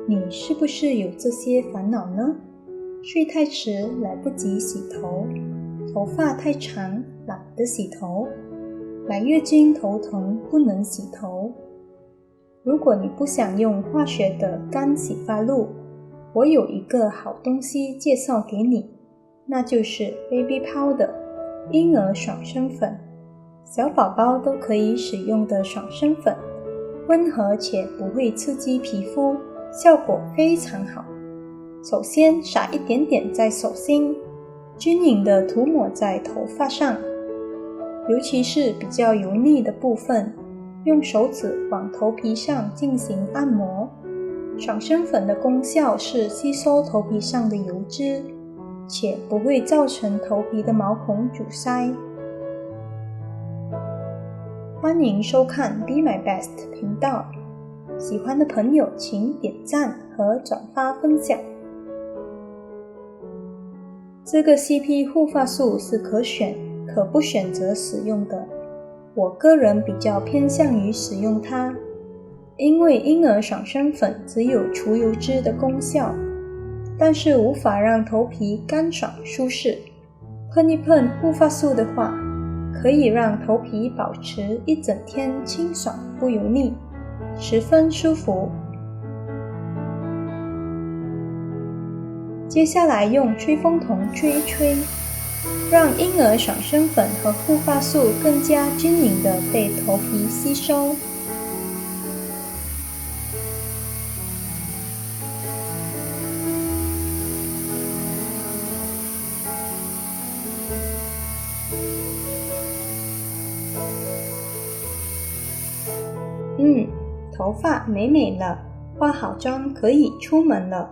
你是不是有这些烦恼呢？睡太迟来不及洗头，头发太长懒得洗头，来月经头疼不能洗头。如果你不想用化学的干洗发露，我有一个好东西介绍给你，那就是 Baby Powder 婴儿爽身粉，小宝宝都可以使用的爽身粉，温和且不会刺激皮肤，效果非常好。首先撒一点点在手心，均匀地涂抹在头发上，尤其是比较油腻的部分，用手指往头皮上进行按摩。爽身粉的功效是吸收头皮上的油脂，且不会造成头皮的毛孔阻塞。欢迎收看 Be My Best 频道，喜欢的朋友请点赞和转发分享。这个 CP 护发素是可选可不选择使用的，我个人比较偏向于使用它，因为婴儿爽身粉只有除油脂的功效，但是无法让头皮干爽舒适。喷一喷护发素的话，可以让头皮保持一整天清爽不油腻，十分舒服。接下来用吹风筒吹一吹，让婴儿爽身粉和护发素更加均匀地被头皮吸收。头发美美了，化好妆可以出门了。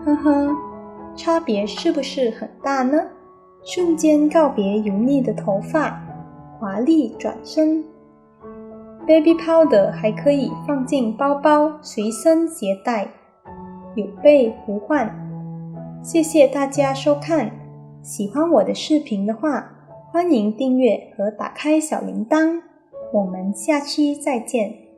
呵呵，差别是不是很大呢？瞬间告别油腻的头发，华丽转身。Baby Powder 还可以放进包包随身携带，有备无患。谢谢大家收看，喜欢我的视频的话，欢迎订阅和打开小铃铛。我们下期再见。